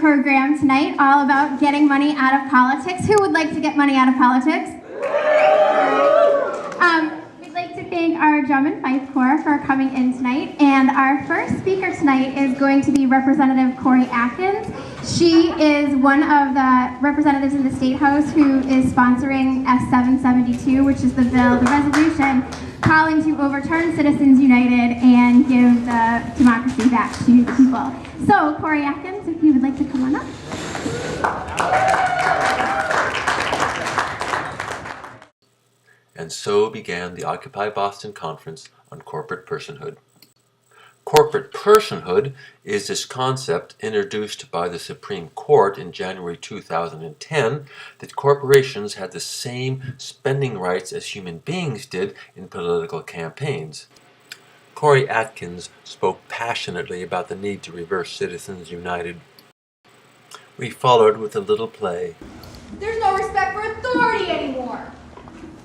program tonight, all about getting money out of politics. Who would like to get money out of politics? We'd like to thank our Drum and Fife Corps for coming in tonight, and our first speaker tonight is going to be Representative Cori Atkins. She is one of the representatives in the State House who is sponsoring S-772, which is the bill, the resolution calling to overturn Citizens United and give the democracy back to the people. So, Cori Atkins, if you would like to come on up. And so began the Occupy Boston Conference on Corporate Personhood. Corporate personhood is this concept introduced by the Supreme Court in January 2010 that corporations had the same spending rights as human beings did in political campaigns. Cori Atkins spoke passionately about the need to reverse Citizens United. We followed with a little play. There's no respect for authority anymore.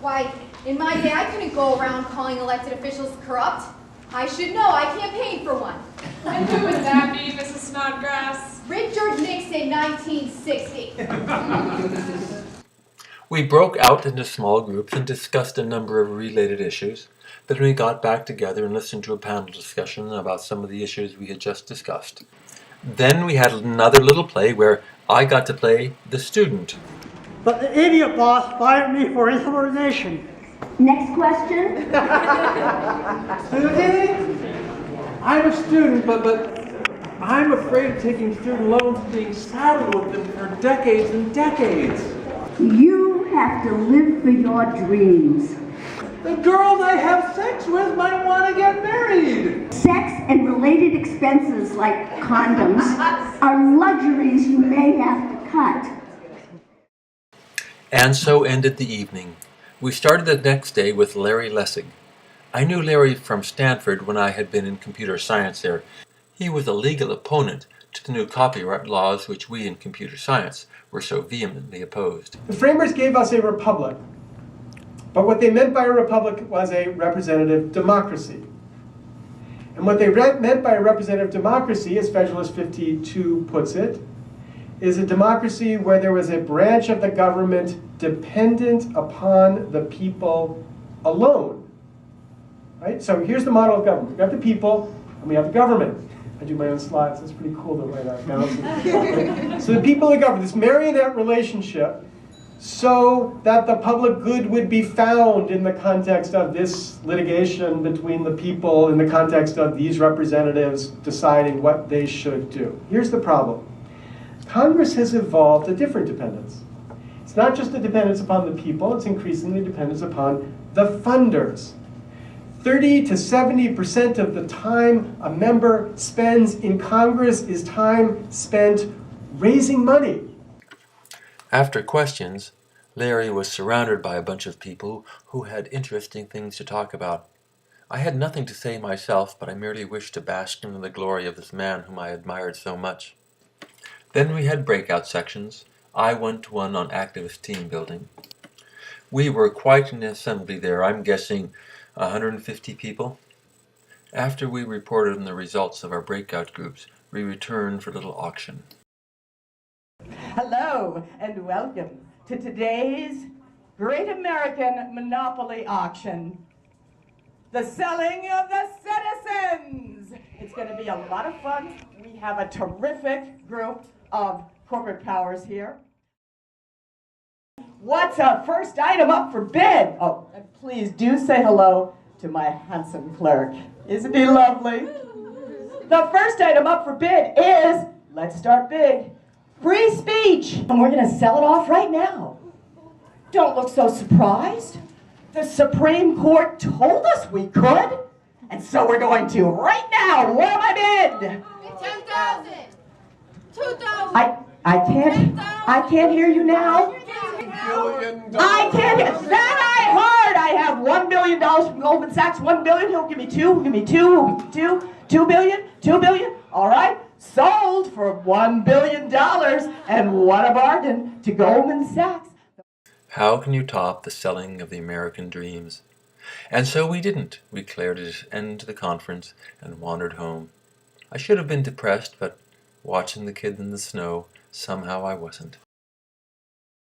Why, in my day, I couldn't go around calling elected officials corrupt. I should know. I campaigned for one. And who would that be, Mrs. Snodgrass? Richard Nixon, 1960. We broke out into small groups and discussed a number of related issues. Then we got back together and listened to a panel discussion about some of the issues we had just discussed. Then we had another little play where I got to play the student. But the idiot boss fired me for insubordination. Next question. Susie, I'm a student, but I'm afraid of taking student loans and being saddled with them for decades and decades. You have to live for your dreams. The girls I have sex with might want to get married. Sex and related expenses like condoms are luxuries you may have to cut. And so ended the evening. We started the next day with Larry Lessig. I knew Larry from Stanford when I had been in computer science there. He was a legal opponent to the new copyright laws which we in computer science were so vehemently opposed. The framers gave us a republic, but what they meant by a republic was a representative democracy. And what they meant by a representative democracy, as Federalist 52 puts it, is a democracy where there was a branch of the government dependent upon the people alone. Right? So here's the model of government. We have the people, and we have the government. I do my own slides. It's pretty cool the way that balances. So the people and the government, this marionette relationship, so that the public good would be found in the context of this litigation between the people, in the context of these representatives deciding what they should do. Here's the problem. Congress has evolved a different dependence. It's not just a dependence upon the people, it's increasingly dependence upon the funders. 30 to 70% of the time a member spends in Congress is time spent raising money. After questions, Larry was surrounded by a bunch of people who had interesting things to talk about. I had nothing to say myself, but I merely wished to bask in the glory of this man whom I admired so much. Then we had breakout sections. I went to one on activist team building. We were quite an assembly there, I'm guessing 150 people. After we reported on the results of our breakout groups, we returned for a little auction. Hello and welcome to today's Great American Monopoly Auction. The selling of the citizens. It's going to be a lot of fun. We have a terrific group of corporate powers here. What's our first item up for bid? Oh, and please do say hello to my handsome clerk. Isn't he lovely? The first item up for bid is, let's start big, free speech. And we're going to sell it off right now. Don't look so surprised. The Supreme Court told us we could, and so we're going to right now. What am I bid? 10,000. 2,000. I can't hear you now. I can't hear. That I heard. I have $1 billion from Goldman Sachs. $1 billion. He'll give me two. He'll give me two. $2 billion. $2 billion. All right. Sold for $1 billion. And what a bargain to Goldman Sachs. How can you top the selling of the American dreams? And so we didn't. We declared it an end to the conference and wandered home. I should have been depressed, but watching the kid in the snow, somehow I wasn't.